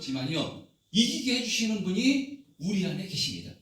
없지만요, 이기게 해주시는 분이 우리 안에 계십니다.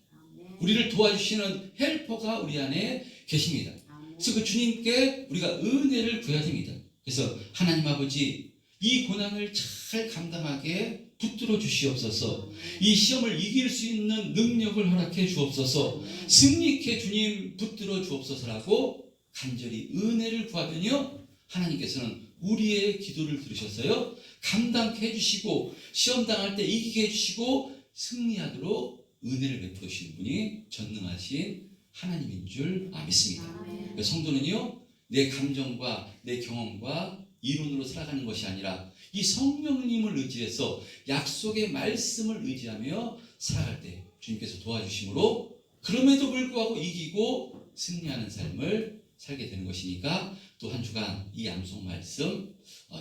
우리를 도와주시는 헬퍼가 우리 안에 계십니다. 그래서 그 주님께 우리가 은혜를 구해야 됩니다. 그래서 하나님 아버지, 이 고난을 잘 감당하게 붙들어 주시옵소서. 이 시험을 이길 수 있는 능력을 허락해 주옵소서. 승리케 주님 붙들어 주옵소서라고 간절히 은혜를 구하더니요, 하나님께서는 우리의 기도를 들으셨어요. 감당케 해주시고 시험 당할 때 이기게 해주시고 승리하도록 은혜를 베풀어 주시는 분이 전능하신 하나님인 줄 믿습니다. 성도는요, 내 감정과 내 경험과 이론으로 살아가는 것이 아니라 이 성령님을 의지해서 약속의 말씀을 의지하며 살아갈 때 주님께서 도와주심으로 그럼에도 불구하고 이기고 승리하는 삶을 살게 되는 것이니까, 또 한 주간 이 암송 말씀,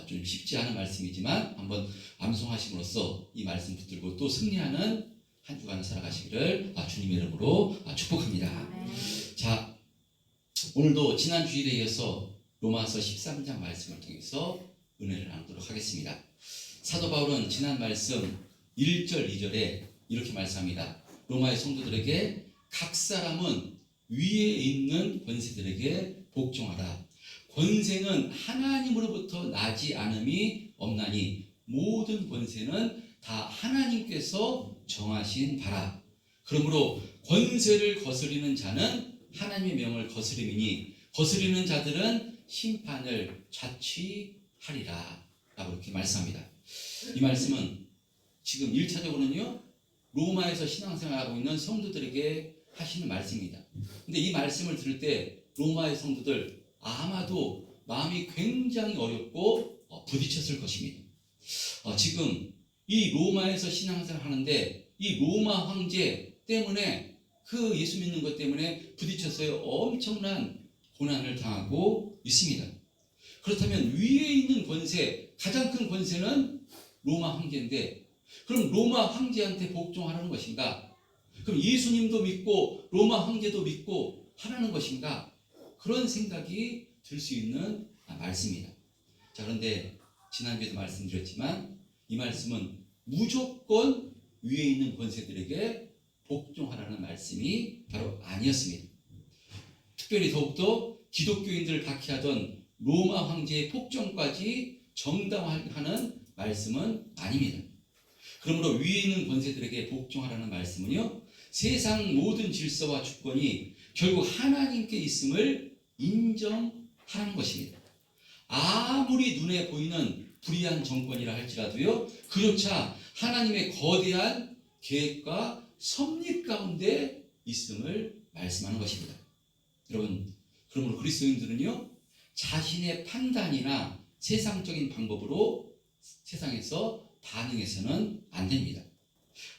좀 쉽지 않은 말씀이지만 한번 암송하심으로써 이 말씀 붙들고 또 승리하는 한 주간을 살아가시기를 주님의 이름으로 축복합니다. 자, 오늘도 지난 주일에 이어서 로마서 13장 말씀을 통해서 은혜를 나누도록 하겠습니다. 사도 바울은 지난 말씀 1절 2절에 이렇게 말씀합니다. 로마의 성도들에게 각 사람은 위에 있는 권세들에게 복종하라. 권세는 하나님으로부터 나지 않음이 없나니 모든 권세는 다 하나님께서 정하신 바라. 그러므로 권세를 거스리는 자는 하나님의 명을 거스림이니 거스리는 자들은 심판을 자취하리라 라고 이렇게 말씀합니다. 이 말씀은 지금 1차적으로는요, 로마에서 신앙생활하고 있는 성도들에게 하시는 말씀입니다. 근데 이 말씀을 들을 때 로마의 성도들 아마도 마음이 굉장히 어렵고 부딪혔을 것입니다. 지금 이 로마에서 신앙생활 하는데 이 로마 황제 때문에, 그 예수 믿는 것 때문에 부딪혀서 엄청난 고난을 당하고 있습니다. 그렇다면 위에 있는 권세, 가장 큰 권세는 로마 황제인데, 그럼 로마 황제한테 복종하라는 것인가? 그럼 예수님도 믿고 로마 황제도 믿고 하라는 것인가? 그런 생각이 들 수 있는 말씀입니다. 자, 그런데 지난주에도 말씀드렸지만 이 말씀은 무조건 위에 있는 권세들에게 복종하라는 말씀이 바로 아니었습니다. 특별히 더욱더 기독교인들을 박해하던 로마 황제의 폭정까지 정당화하는 말씀은 아닙니다. 그러므로 위에 있는 권세들에게 복종하라는 말씀은요, 세상 모든 질서와 주권이 결국 하나님께 있음을 인정하라는 것입니다. 아무리 눈에 보이는 불의한 정권이라 할지라도요, 그조차 하나님의 거대한 계획과 섭리 가운데 있음을 말씀하는 것입니다. 여러분, 그러므로 그리스도인들은요, 자신의 판단이나 세상적인 방법으로 세상에서 반응해서는 안 됩니다.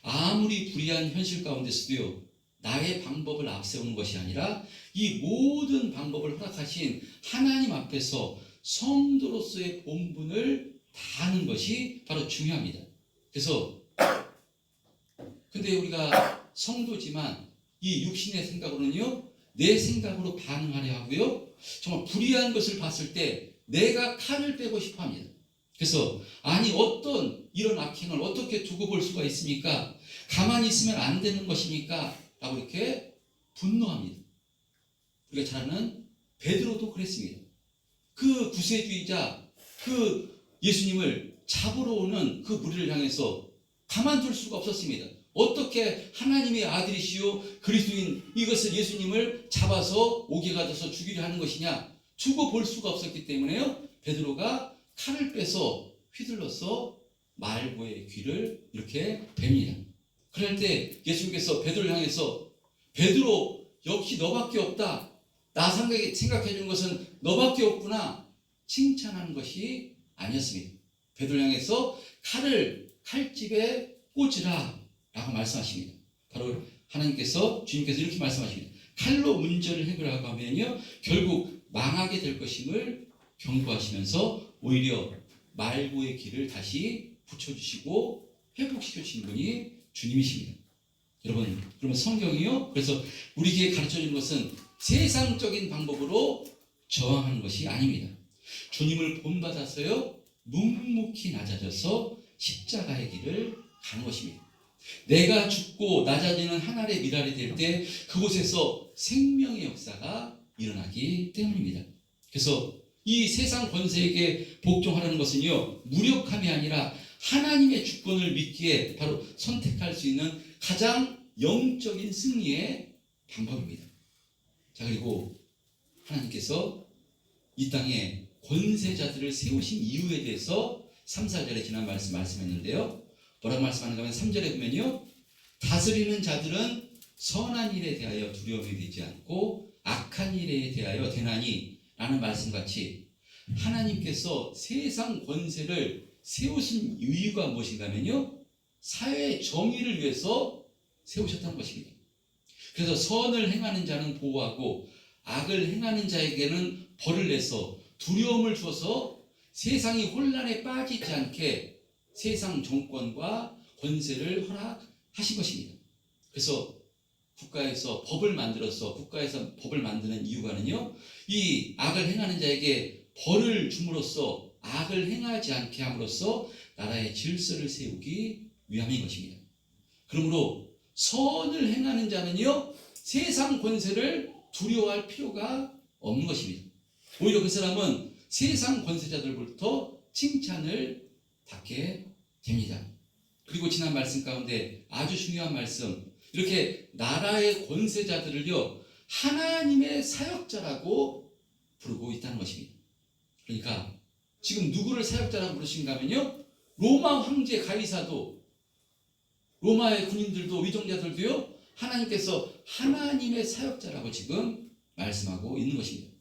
아무리 불의한 현실 가운데서도요, 나의 방법을 앞세우는 것이 아니라 이 모든 방법을 허락하신 하나님 앞에서 성도로서의 본분을 다하는 것이 바로 중요합니다. 그래서 근데 우리가 성도지만 이 육신의 생각으로는요, 내 생각으로 반응하려 하고요, 정말 불의한 것을 봤을 때 내가 칼을 빼고 싶어 합니다. 그래서 아니 어떤 이런 악행을 어떻게 두고 볼 수가 있습니까? 가만히 있으면 안 되는 것입니까? 라고 이렇게 분노합니다. 우리가 잘 아는 베드로도 그랬습니다. 그 구세주의자, 그 예수님을 잡으러 오는 그 무리를 향해서 가만둘 수가 없었습니다. 어떻게 하나님의 아들이시오 그리스도인 이것을 예수님을 잡아서 옥에 가둬서 죽이려 하는 것이냐, 두고 볼 수가 없었기 때문에요, 베드로가 칼을 빼서 휘둘러서 말고의 귀를 이렇게 뱁니다. 그럴 때 예수님께서 베드로를 향해서 베드로 역시 너밖에 없다, 나 생각해 주는 것은 너밖에 없구나 칭찬하는 것이 아니었습니다. 베드로를 향해서 칼을 칼집에 꽂으라 라고 말씀하십니다. 바로 하나님께서, 주님께서 이렇게 말씀하십니다. 칼로 문제를 해결하고 하면요, 결국 망하게 될 것임을 경고하시면서 오히려 말고의 길을 다시 붙여주시고 회복시켜주시는 분이 주님이십니다. 여러분, 그러면 성경이요, 그래서 우리에게 가르쳐주는 것은 세상적인 방법으로 저항하는 것이 아닙니다. 주님을 본받아서요, 묵묵히 낮아져서 십자가의 길을 가는 것입니다. 내가 죽고 낮아지는 하늘의 미랄이 될 때 그곳에서 생명의 역사가 일어나기 때문입니다. 그래서 이 세상 권세에게 복종하라는 것은요, 무력함이 아니라 하나님의 주권을 믿기에 바로 선택할 수 있는 가장 영적인 승리의 방법입니다. 자, 그리고 하나님께서 이 땅에 권세자들을 세우신 이유에 대해서 3, 4절에 지난 말씀했는데요. 뭐라고 말씀하는가 하면 3절에 보면요, 다스리는 자들은 선한 일에 대하여 두려움이 되지 않고 악한 일에 대하여 되나니 라는 말씀같이 하나님께서 세상 권세를 세우신 이유가 무엇인가 하면요, 사회의 정의를 위해서 세우셨다는 것입니다. 그래서 선을 행하는 자는 보호하고 악을 행하는 자에게는 벌을 내서 두려움을 주어서 세상이 혼란에 빠지지 않게 세상 정권과 권세를 허락하신 것입니다. 그래서 국가에서 법을 만드는 이유가는요, 이 악을 행하는 자에게 벌을 줌으로써 악을 행하지 않게 함으로써 나라의 질서를 세우기 위함인 것입니다. 그러므로 선을 행하는 자는요, 세상 권세를 두려워할 필요가 없는 것입니다. 오히려 그 사람은 세상 권세자들부터 칭찬을 받게 됩니다. 그리고 지난 말씀 가운데 아주 중요한 말씀, 이렇게 나라의 권세자들을요, 하나님의 사역자라고 부르고 있다는 것입니다. 그러니까 지금 누구를 사역자라고 부르신가 하면요, 로마 황제 가이사도, 로마의 군인들도, 위정자들도요, 하나님께서 하나님의 사역자라고 지금 말씀하고 있는 것입니다.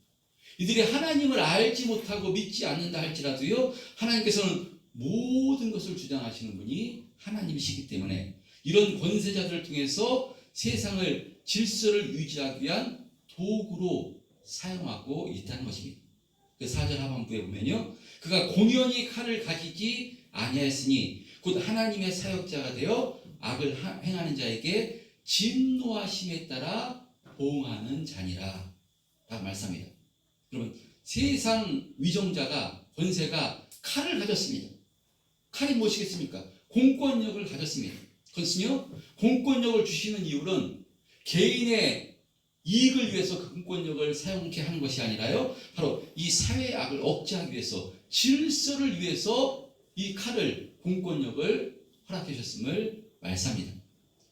이들이 하나님을 알지 못하고 믿지 않는다 할지라도요, 하나님께서는 모든 것을 주장하시는 분이 하나님이시기 때문에 이런 권세자들을 통해서 세상을 질서를 유지하기 위한 도구로 사용하고 있다는 것입니다. 그 4절 하반부에 보면요, 그가 공연히 칼을 가지지 아니하였으니 곧 하나님의 사역자가 되어 악을 행하는 자에게 진노하심에 따라 보응하는 자니라 라고 말씀합니다. 여러분, 세상 위정자가, 권세가 칼을 가졌습니다. 칼이 무엇이겠습니까? 공권력을 가졌습니다. 그것은요, 공권력을 주시는 이유는 개인의 이익을 위해서 그 공권력을 사용케 하는 것이 아니라요, 바로 이 사회의 악을 억제하기 위해서, 질서를 위해서 이 칼을, 공권력을 허락해 주셨음을 말씀합니다.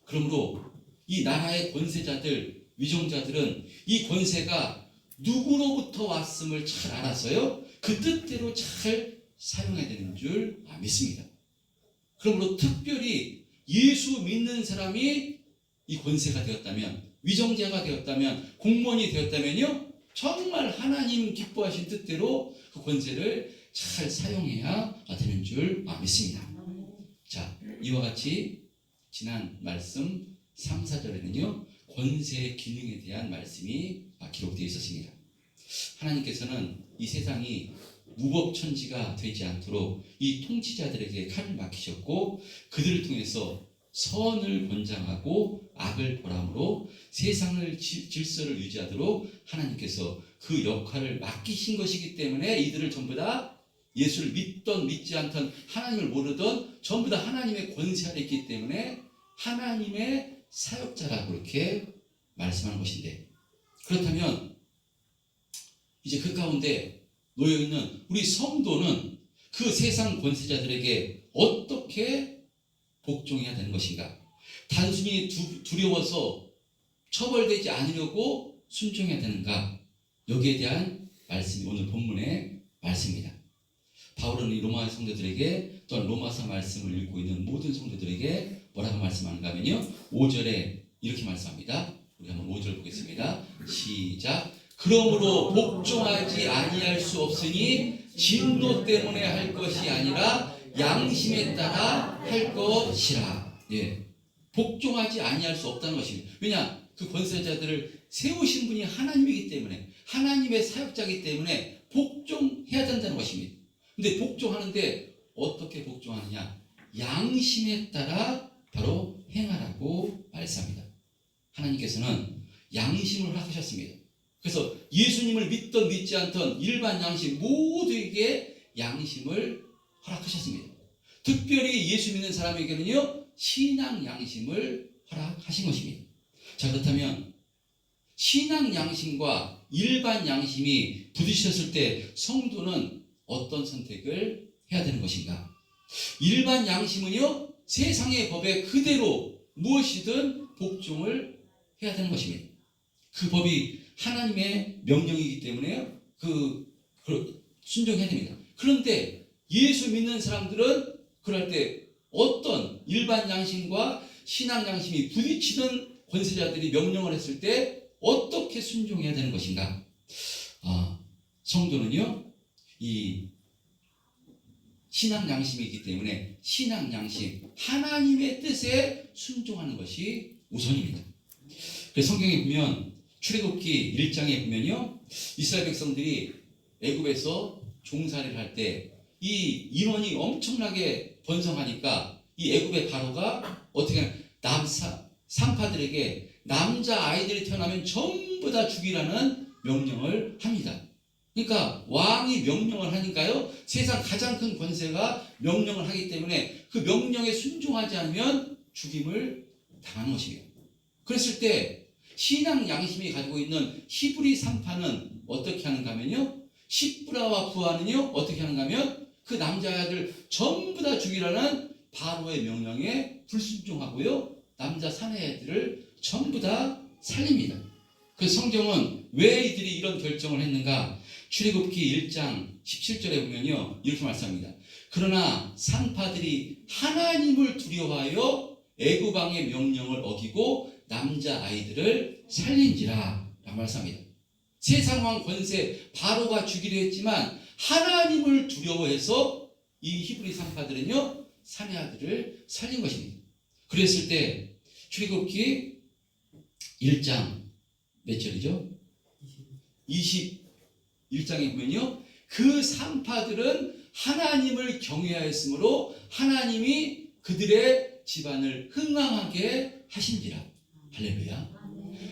그러므로 이 나라의 권세자들, 위정자들은 이 권세가 누구로부터 왔음을 잘 알아서요, 그 뜻대로 잘 사용해야 되는 줄 믿습니다. 그러므로 특별히 예수 믿는 사람이 이 권세가 되었다면, 위정자가 되었다면, 공무원이 되었다면요, 정말 하나님 기뻐하신 뜻대로 그 권세를 잘 사용해야 되는 줄 믿습니다. 자, 이와 같이 지난 말씀 3, 4절에는요, 권세의 기능에 대한 말씀이 기록되어 있었습니다. 하나님께서는 이 세상이 무법천지가 되지 않도록 이 통치자들에게 칼을 맡기셨고, 그들을 통해서 선을 권장하고 악을 벌함으로 세상을 질서를 유지하도록 하나님께서 그 역할을 맡기신 것이기 때문에 이들을 전부 다 예수를 믿던 믿지 않던, 하나님을 모르던 전부 다 하나님의 권세 아래 있기 때문에 하나님의 사역자라고 이렇게 말씀하는 것인데, 그렇다면 이제 그 가운데 놓여있는 우리 성도는 그 세상 권세자들에게 어떻게 복종해야 되는 것인가? 단순히 두려워서 처벌되지 않으려고 순종해야 되는가? 여기에 대한 말씀이 오늘 본문의 말씀입니다. 바울은 이 로마 성도들에게, 또한 로마서 말씀을 읽고 있는 모든 성도들에게 뭐라고 말씀하는가 하면요, 5절에 이렇게 말씀합니다. 우리 한번 5절 보겠습니다. 시작. 그러므로 복종하지 아니할 수 없으니 진노 때문에 할 것이 아니라 양심에 따라 할 것이라. 예, 복종하지 아니할 수 없다는 것입니다. 왜냐? 그 권세자들을 세우신 분이 하나님이기 때문에, 하나님의 사역자이기 때문에 복종해야 된다는 것입니다. 근데 복종하는데 어떻게 복종하느냐? 양심에 따라 바로 행하라고 말씀합니다. 하나님께서는 양심을 허락하셨습니다. 그래서 예수님을 믿던 믿지 않던 일반 양심 모두에게 양심을 허락하셨습니다. 특별히 예수 믿는 사람에게는요, 신앙 양심을 허락하신 것입니다. 자, 그렇다면 신앙 양심과 일반 양심이 부딪혔을 때 성도는 어떤 선택을 해야 되는 것인가? 일반 양심은요, 세상의 법에 그대로 무엇이든 복종을 해야 되는 것입니다. 그 법이 하나님의 명령이기 때문에 순종해야 됩니다. 그런데 예수 믿는 사람들은 그럴 때 어떤 일반 양심과 신앙 양심이 부딪히는 권세자들이 명령을 했을 때 어떻게 순종해야 되는 것인가? 성도는요, 이 신앙 양심이기 때문에 신앙 양심, 하나님의 뜻에 순종하는 것이 우선입니다. 그래서 성경에 보면 출애굽기 1장에 보면요, 이스라엘 백성들이 애굽에서 종살이를 할 때 이 인원이 엄청나게 번성하니까 이 애굽의 바로가 어떻게 하냐, 산파들에게 남자 아이들이 태어나면 전부 다 죽이라는 명령을 합니다. 그러니까 왕이 명령을 하니까요, 세상 가장 큰 권세가 명령을 하기 때문에 그 명령에 순종하지 않으면 죽임을 당하는 것입니다. 그랬을 때 신앙 양심이 가지고 있는 히브리 산파는 어떻게 하는가 하면요, 십브라와 부하는요 어떻게 하는가 하면 그 남자아이들 전부 다 죽이라는 바로의 명령에 불순종하고요, 남자 사내들을 전부 다 살립니다. 그 성경은 왜 이들이 이런 결정을 했는가? 출애굽기 1장 17절에 보면요, 이렇게 말씀합니다. 그러나 산파들이 하나님을 두려워하여 애굽 왕의 명령을 어기고 남자 아이들을 살린지라 라고 말씀합니다. 세상 왕 권세 바로가 주기로 했지만 하나님을 두려워해서 이 히브리 산파들은요, 사내 아들을 살린 것입니다. 그랬을 때 출애굽기 1장 몇 절이죠? 21장에 보면요, 그 산파들은 하나님을 경외하였으므로 하나님이 그들의 집안을 흥왕하게 하신지라. 할렐루야.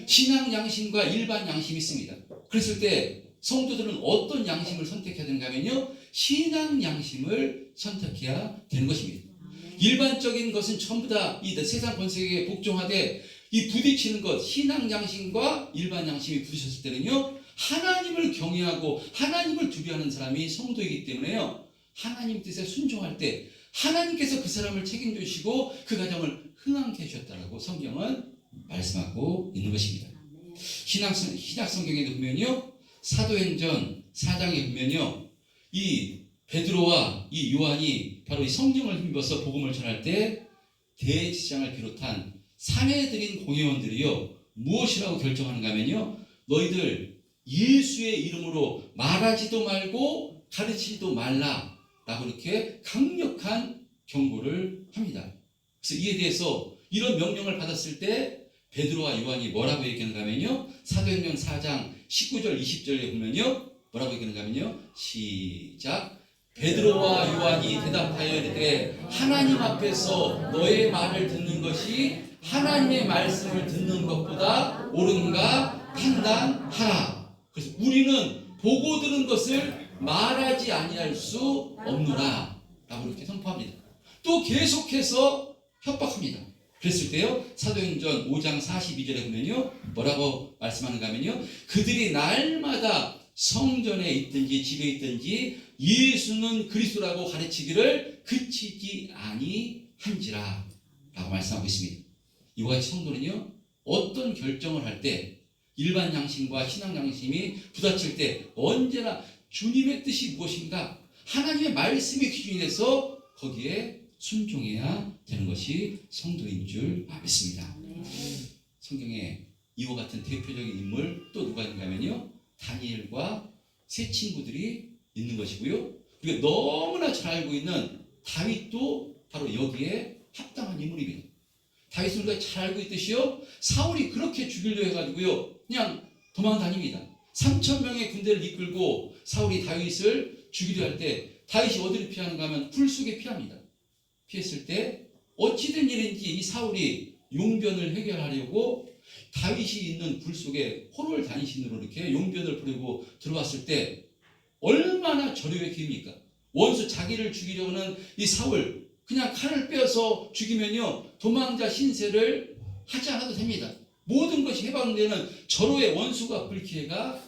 신앙 양심과 일반 양심이 있습니다. 그랬을 때 성도들은 어떤 양심을 선택해야 되는가 하면요, 신앙 양심을 선택해야 되는 것입니다. 일반적인 것은 전부 다 이 세상 권세에 복종하되 이 부딪히는 것, 신앙 양심과 일반 양심이 부딪혔을 때는요, 하나님을 경외하고 하나님을 두려워하는 사람이 성도이기 때문에요, 하나님 뜻에 순종할 때 하나님께서 그 사람을 책임져 주시고 그 가정을 흥왕케 해주셨다라고 성경은 말씀하고 있는 것입니다. 신약 성경에도 보면요, 사도행전 4장에 보면요, 이 베드로와 이 요한이 바로 이 성경을 힘입어서 복음을 전할 때 대제사장을 비롯한 사내들인 공회원들이요, 무엇이라고 결정하는가 하면요, 너희들 예수의 이름으로 말하지도 말고 가르치지도 말라 라고 이렇게 강력한 경고를 합니다. 그래서 이에 대해서 이런 명령을 받았을 때 베드로와 요한이 뭐라고 얘기하는가 하면요, 사도행전 4장 19절 20절에 보면요, 뭐라고 얘기하는가 하면요, 시작. 베드로와 요한이 대답하여 이르되 하나님 앞에서 너의 말을 듣는 것이 하나님의 말씀을 듣는 것보다 옳은가 판단하라. 그래서 우리는 보고 들은 것을 말하지 아니할 수 없노라 라고 이렇게 선포합니다. 또 계속해서 협박합니다. 그랬을 때요, 사도행전 5장 42절에 보면요, 뭐라고 말씀하는가 하면요, 그들이 날마다 성전에 있든지 집에 있든지 예수는 그리스도라고 가르치기를 그치지 아니한지라 라고 말씀하고 있습니다. 이와 같이 성도는요, 어떤 결정을 할 때 일반 양심과 신앙 양심이 부딪힐 때 언제나 주님의 뜻이 무엇인가, 하나님의 말씀이 기준이 돼서 거기에 순종해야 되는 것이 성도인 줄 믿습니다. 성경에 이와 같은 대표적인 인물 또 누가 있는가 하면요, 다니엘과 세 친구들이 있는 것이고요, 그리고 너무나 잘 알고 있는 다윗도 바로 여기에 합당한 인물입니다. 다윗은 우리가 잘 알고 있듯이요, 사울이 그렇게 죽이려 해가지고요, 그냥 도망다닙니다. 3,000명의 군대를 이끌고 사울이 다윗을 죽이려 할 때 다윗이 어디를 피하는가 하면 풀 속에 피합니다. 피했을 때 어찌된 일인지 이 사울이 용변을 해결하려고 다윗이 있는 굴 속에 호롤 단신으로 이렇게 용변을 부리고 들어왔을 때 얼마나 저력의 기입니까? 원수 자기를 죽이려는 이 사울, 그냥 칼을 빼어서 죽이면요 도망자 신세를 하지 않아도 됩니다. 모든 것이 해방되는 절호의 원수가 불기회가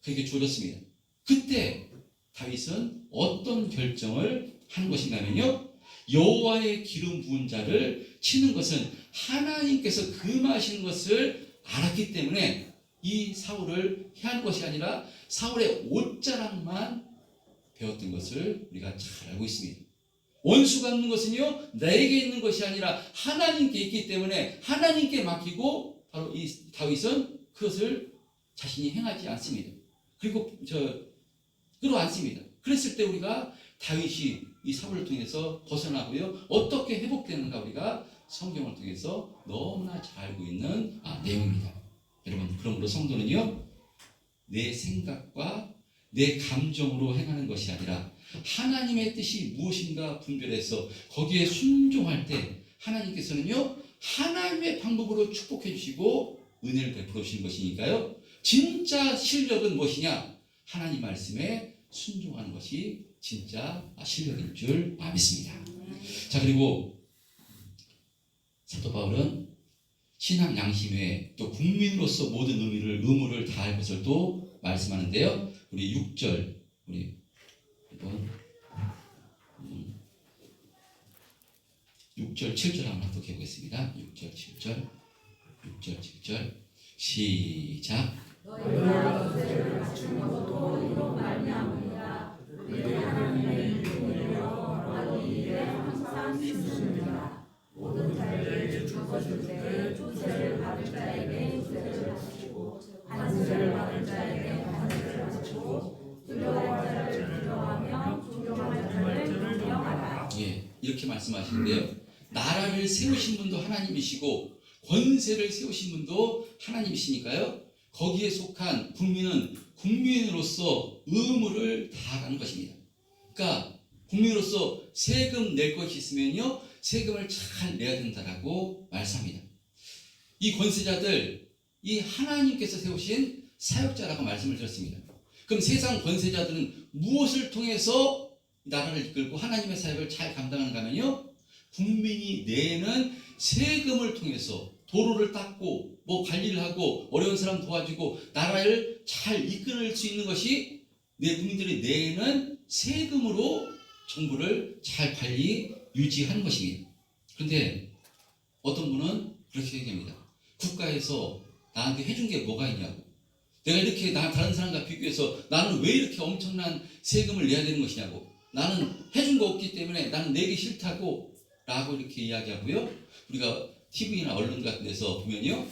그에게 주어졌습니다. 그때 다윗은 어떤 결정을 한 것인가 하면요, 여호와의 기름 부은 자를 치는 것은 하나님께서 금하시는 것을 알았기 때문에 이 사울을 해한 것이 아니라 사울의 옷자락만 배웠던 것을 우리가 잘 알고 있습니다. 원수가 있는 것은요 나에게 있는 것이 아니라 하나님께 있기 때문에 하나님께 맡기고 바로 이 다윗은 그것을 자신이 행하지 않습니다. 그리고 끌어안습니다. 그랬을 때 우리가 다윗이 이 사울을 통해서 벗어나고요 어떻게 회복되는가 우리가 성경을 통해서 너무나 잘 알고 있는 내용입니다. 여러분, 그러므로 성도는요 내 생각과 내 감정으로 행하는 것이 아니라 하나님의 뜻이 무엇인가 분별해서 거기에 순종할 때 하나님께서는요 하나님의 방법으로 축복해 주시고 은혜를 베풀어 주시는 것이니까요, 진짜 실력은 무엇이냐? 하나님 말씀에 순종하는 것이 진짜 실력인 줄 믿습니다. 자, 그리고 사도 바울은 신앙 양심 외에 또 국민으로서 모든 의무를 다할 것을 또 말씀하는데요. 우리 6절 우리 한번 6절 7절 한번 합독해 보겠습니다. 6절 7절 시작. 너희가 기세를 갖춘 것도 이로 말미암으리라. 우리 하나님의 이름으로 너희 일에 항상 힘쓰느니라. 모든 자에게 주어질 때 조세를 받을 자에게 조세를 바치고 관세를 받을 자에게 관세를 바치고 두려워할 자를 두려워하며 존경할 자를 존경하라. 예, 이렇게 말씀하시는데요. 나라를 세우신 분도 하나님이시고 권세를 세우신 분도 하나님이시니까요. 거기에 속한 국민은 국민으로서 의무를 다하는 것입니다. 그러니까 국민으로서 세금 낼 것이 있으면요 세금을 잘 내야 된다라고 말씀합니다. 이 권세자들, 이 하나님께서 세우신 사역자라고 말씀을 드렸습니다. 그럼 세상 권세자들은 무엇을 통해서 나라를 이끌고 하나님의 사역을 잘 감당하는가 하면요, 국민이 내는 세금을 통해서 도로를 닦고 뭐 관리를 하고 어려운 사람 도와주고 나라를 잘 이끌 수 있는 것이 내 국민들이 내는 세금으로 정부를 잘 관리 유지하는 것입니다. 그런데 어떤 분은 그렇게 얘기합니다. 국가에서 나한테 해준 게 뭐가 있냐고, 내가 이렇게 다른 사람과 비교해서 나는 왜 이렇게 엄청난 세금을 내야 되는 것이냐고, 나는 해준 거 없기 때문에 나는 내기 싫다고 라고 이렇게 이야기하고요. 우리가 TV나 언론 같은 데서 보면요,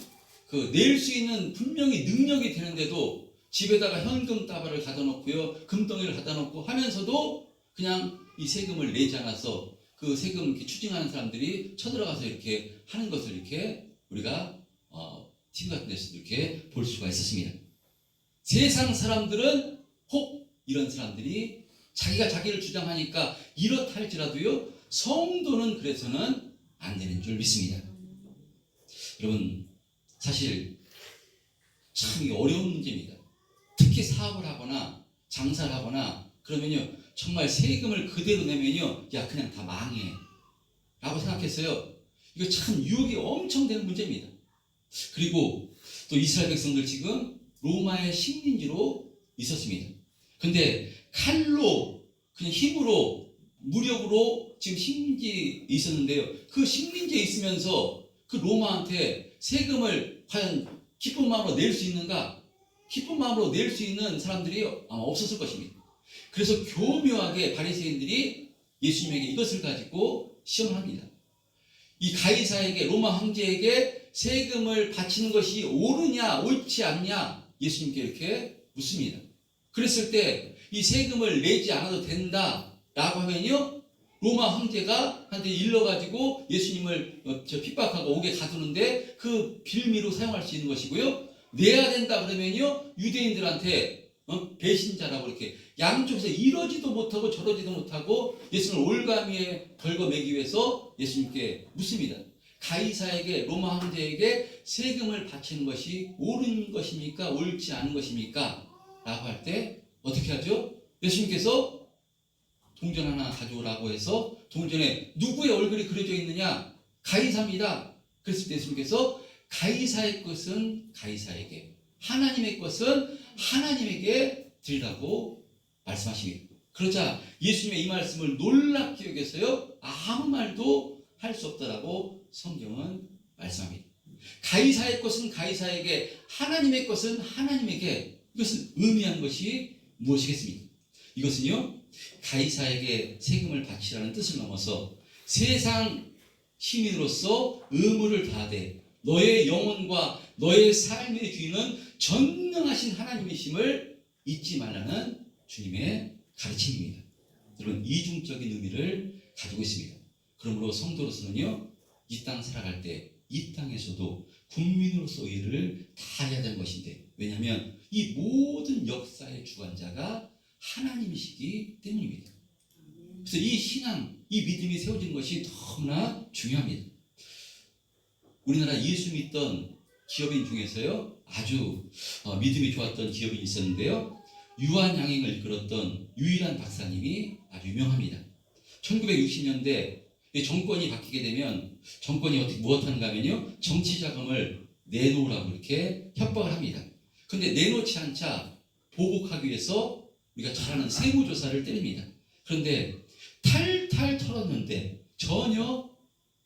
그 낼 수 있는 분명히 능력이 되는데도 집에다가 현금 다발을 가다 놓고요, 금덩이를 가다 놓고 하면서도 그냥 이 세금을 내지 않아서 그 세금 이렇게 추징하는 사람들이 쳐들어가서 이렇게 하는 것을 이렇게 우리가 TV 같은 데서도 이렇게 볼 수가 있었습니다. 세상 사람들은 혹 이런 사람들이 자기가 자기를 주장하니까 이렇다 할지라도요, 성도는 그래서는 안 되는 줄 믿습니다. 여러분, 사실 참 이게 어려운 문제입니다. 특히 사업을 하거나 장사를 하거나 그러면요, 정말 세금을 그대로 내면요, 야 그냥 다 망해 라고 생각했어요. 이거 참 유혹이 엄청 되는 문제입니다. 그리고 또 이스라엘 백성들 지금 로마의 식민지로 있었습니다. 근데 칼로 그냥 힘으로 무력으로 지금 식민지에 있었는데요, 그 식민지에 있으면서 그 로마한테 세금을 과연 기쁜 마음으로 낼 수 있는가? 기쁜 마음으로 낼 수 있는 사람들이 아마 없었을 것입니다. 그래서 교묘하게 바리새인들이 예수님에게 이것을 가지고 시험을 합니다. 이 가이사에게, 로마 황제에게 세금을 바치는 것이 옳으냐 옳지 않냐 예수님께 이렇게 묻습니다. 그랬을 때 이 세금을 내지 않아도 된다라고 하면요, 로마 황제가 한테 일러가지고 예수님을 핍박하고 옥에 가두는데 그 빌미로 사용할 수 있는 것이고요, 내야 된다 그러면요 유대인들한테 배신자라고 이렇게 양쪽에서 이러지도 못하고 저러지도 못하고 예수님을 올가미에 걸거매기 위해서 예수님께 묻습니다. 가이사에게, 로마 황제에게 세금을 바치는 것이 옳은 것입니까? 옳지 않은 것입니까? 라고 할 때 어떻게 하죠? 예수님께서 동전 하나 가져오라고 해서 동전에 누구의 얼굴이 그려져 있느냐? 가이사입니다. 그랬을 때 예수님께서 가이사의 것은 가이사에게, 하나님의 것은 하나님에게 드리라고 말씀하십니다. 그러자 예수님의 이 말씀을 놀랍게 여겨서요, 아무 말도 할 수 없다라고 성경은 말씀합니다. 가이사의 것은 가이사에게, 하나님의 것은 하나님에게. 이것은 의미한 것이 무엇이겠습니까? 이것은요, 가이사에게 세금을 바치라는 뜻을 넘어서 세상 시민으로서 의무를 다하되 너의 영혼과 너의 삶의 주인은 전능하신 하나님이심을 잊지 말라는 주님의 가르침입니다. 여러분, 이중적인 의미를 가지고 있습니다. 그러므로 성도로서는요, 이 땅 살아갈 때 이 땅에서도 국민으로서 의를 다해야 되는 것인데, 왜냐하면 이 모든 역사의 주관자가 하나님이시기 때문입니다. 그래서 이 신앙, 이 믿음이 세워지는 것이 너무나 중요합니다. 우리나라 예수 믿던 기업인 중에서요, 아주 믿음이 좋았던 기업인이 있었는데요, 유한양행을 이끌었던 유일한 박사님이 아주 유명합니다. 1960년대 정권이 바뀌게 되면 정권이 어떻게 무엇하는가 하면요, 정치 자금을 내놓으라고 이렇게 협박을 합니다. 근데 내놓지 않자 보복하기 위해서 우리가 잘 아는 세무조사를 때립니다. 그런데 탈탈 털었는데 전혀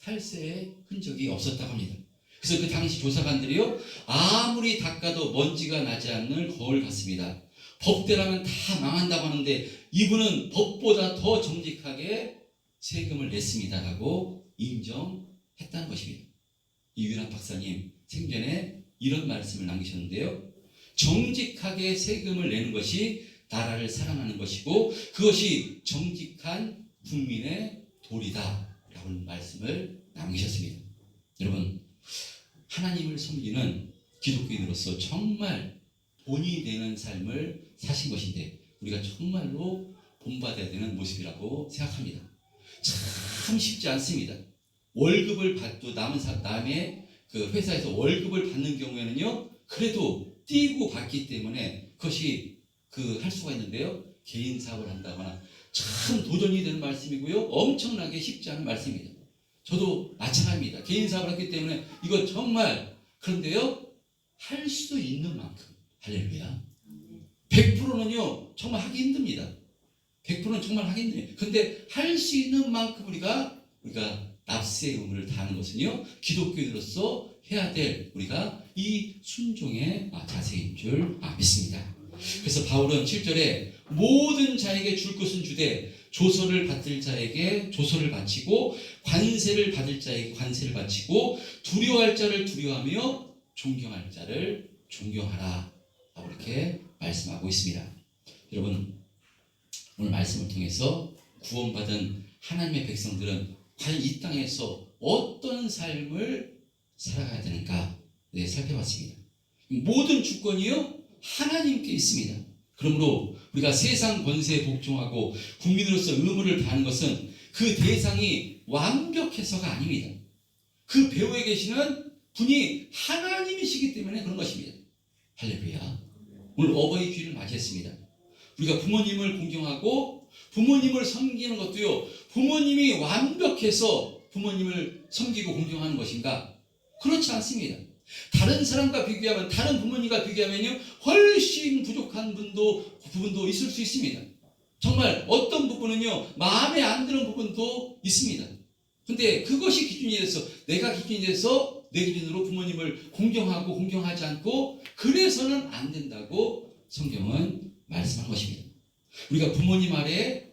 탈세의 흔적이 없었다고 합니다. 그래서 그 당시 조사관들이요, 아무리 닦아도 먼지가 나지 않는 거울 같습니다. 법대라면 다 망한다고 하는데 이분은 법보다 더 정직하게 세금을 냈습니다라고 인정했다는 것입니다. 이 유일한 박사님 생전에 이런 말씀을 남기셨는데요, 정직하게 세금을 내는 것이 나라를 사랑하는 것이고 그것이 정직한 국민의 도리다 라고 말씀을 남기셨습니다. 여러분, 하나님을 섬기는 기독교인으로서 정말 본이 되는 삶을 사신 것인데 우리가 정말로 본받아야 되는 모습이라고 생각합니다. 참 쉽지 않습니다. 월급을 받도 남의 그 회사에서 월급을 받는 경우에는요, 그래도 띄고 받기 때문에 그것이 할 수가 있는데요, 개인 사업을 한다거나 참 도전이 되는 말씀이고요, 엄청나게 쉽지 않은 말씀입니다. 저도 마찬가지입니다. 개인 사업을 했기 때문에 이거 정말, 그런데요, 할 수 있는 만큼, 할렐루야, 100%는요 정말 하기 힘듭니다. 100%는 정말 하기 힘듭니다. 근데 할 수 있는 만큼 우리가 납세의 의무를 다하는 것은요, 기독교인으로서 해야 될 우리가 이 순종의 자세인 줄 믿습니다. 그래서 바울은 7절에 모든 자에게 줄 것은 주되 조서를 받을 자에게 조서를 바치고 관세를 받을 자에게 관세를 바치고 두려워할 자를 두려워하며 존경할 자를 존경하라 라고 이렇게 말씀하고 있습니다. 여러분, 오늘 말씀을 통해서 구원받은 하나님의 백성들은 과연 이 땅에서 어떤 삶을 살아가야 되는가 살펴봤습니다. 모든 주권이요 하나님께 있습니다. 그러므로 우리가 세상 권세에 복종하고 국민으로서 의무를 다하는 것은 그 대상이 완벽해서가 아닙니다. 그 배후에 계시는 분이 하나님이시기 때문에 그런 것입니다. 할렐루야. 오늘 어버이 주일을 맞이했습니다. 우리가 부모님을 공경하고 부모님을 섬기는 것도요, 부모님이 완벽해서 부모님을 섬기고 공경하는 것인가? 그렇지 않습니다. 다른 사람과 비교하면, 다른 부모님과 비교하면요, 훨씬 부족한 부분도 있을 수 있습니다. 정말 어떤 부분은요, 마음에 안 드는 부분도 있습니다. 근데 그것이 기준이 돼서, 내가 기준이 돼서 내 기준으로 부모님을 공경하고 공경하지 않고 그래서는 안 된다고 성경은 말씀한 것입니다. 우리가 부모님 아래에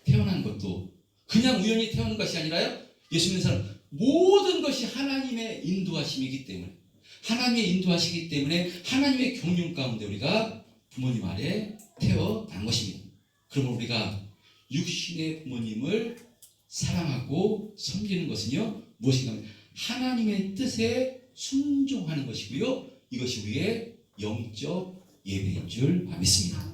태어난 것도 그냥 우연히 태어난 것이 아니라요, 예수 믿는 사람 모든 것이 하나님의 인도하심이기 때문에, 하나님의 인도하시기 때문에 하나님의 경륜 가운데 우리가 부모님 아래 태어난 것입니다. 그러면 우리가 육신의 부모님을 사랑하고 섬기는 것은요, 무엇인가 하면 하나님의 뜻에 순종하는 것이고요, 이것이 우리의 영적 예배인 줄 믿습니다.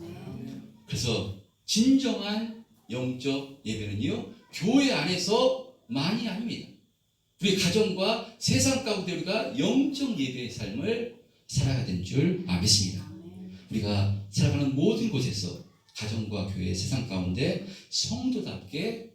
그래서 진정한 영적 예배는요, 교회 안에서만이 아닙니다. 우리 가정과 세상 가운데 우리가 영적 예배의 삶을 살아가야 되는 줄 믿습니다. 우리가 살아가는 모든 곳에서 가정과 교회, 세상 가운데 성도답게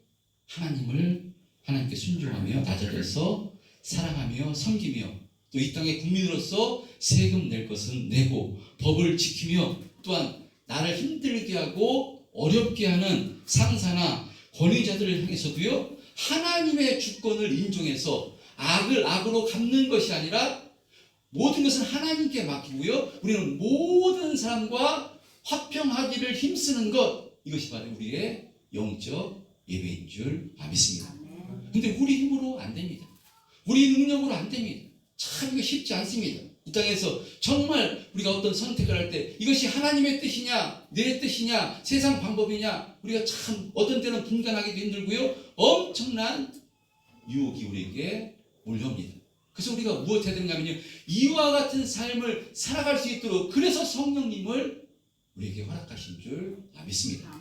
하나님께 순종하며 낮아져서 사랑하며 섬기며 또 이 땅의 국민으로서 세금 낼 것은 내고 법을 지키며 또한 나를 힘들게 하고 어렵게 하는 상사나 권위자들을 향해서도요, 하나님의 주권을 인정해서 악을 악으로 갚는 것이 아니라 모든 것은 하나님께 맡기고요, 우리는 모든 사람과 화평하기를 힘쓰는 것, 이것이 바로 우리의 영적 예배인 줄 믿습니다. 근데 우리 힘으로 안 됩니다. 우리 능력으로 안 됩니다. 참 이거 쉽지 않습니다. 이 땅에서 정말 우리가 어떤 선택을 할 때 이것이 하나님의 뜻이냐 내 뜻이냐 세상 방법이냐, 우리가 참 어떤 때는 분간하기도 힘들고요, 엄청난 유혹이 우리에게 몰려옵니다. 그래서 우리가 무엇 해야 되는가면요, 이와 같은 삶을 살아갈 수 있도록, 그래서 성령님을 우리에게 허락하신 줄 믿습니다.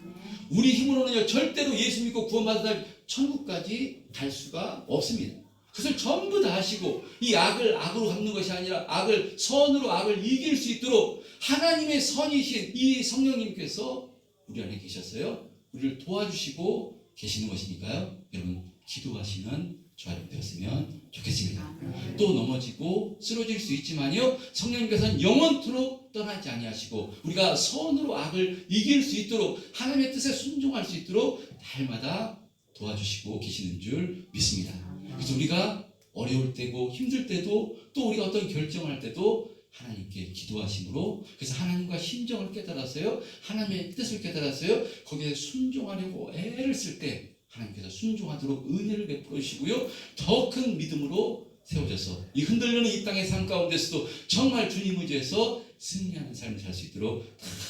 우리 힘으로는요 절대로 예수 믿고 구원받아 천국까지 갈 수가 없습니다. 그것을 전부 다 하시고 이 악을 악으로 갚는 것이 아니라 악을 선으로 악을 이길 수 있도록 하나님의 선이신 이 성령님께서 우리 안에 계셨어요. 우리를 도와주시고 계시는 것이니까요, 여러분 기도하시는 저와 되었으면 좋겠습니다. 또 넘어지고 쓰러질 수 있지만요, 성령님께서는 영원토록 떠나지 아니하시고 우리가 선으로 악을 이길 수 있도록 하나님의 뜻에 순종할 수 있도록 날마다 도와주시고 계시는 줄 믿습니다. 그래서 우리가 어려울 때고 힘들 때도 또 우리가 어떤 결정할 때도 하나님께 기도하심으로, 그래서 하나님과 심정을 깨달았어요. 하나님의 뜻을 깨달았어요. 거기에 순종하려고 애를 쓸 때 하나님께서 순종하도록 은혜를 베풀어 주시고요, 더 큰 믿음으로 세워져서 이 흔들리는 이 땅의 삶 가운데서도 정말 주님 의지해서 승리하는 삶을 살 수 있도록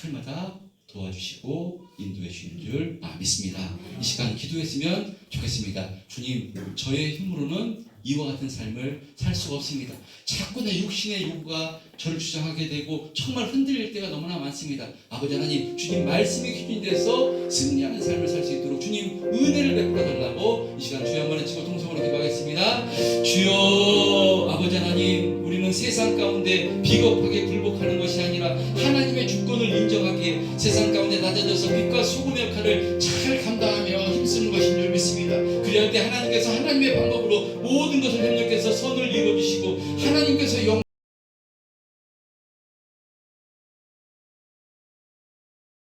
날마다 도와주시고 인도해 주시는 줄 믿습니다. 이 시간 기도했으면 좋겠습니다. 주님, 저의 힘으로는 이와 같은 삶을 살 수가 없습니다. 자꾸 내 육신의 요구가 저를 주장하게 되고 정말 흔들릴 때가 너무나 많습니다. 아버지 하나님, 주님 말씀이 기준돼서 승리하는 삶을 살 수 있도록 주님 은혜를 베풀어 달라고 이 시간 주여 한번 외치고 통성으로 기도하겠습니다. 주여, 아버지 하나님, 우리는 세상 가운데 비겁하게 굴복하는 것이 아니라 하나님의 주권을 인정하기에 세상 가운데 낮아져서 빛과 소금의 역할을 잘 감당하며 힘쓰는 것인 줄 믿습니다. 그리할 때 하나님께서 하나님의 방법으로 모든 것을 협력해서 선을 이루어주시고 하나님께서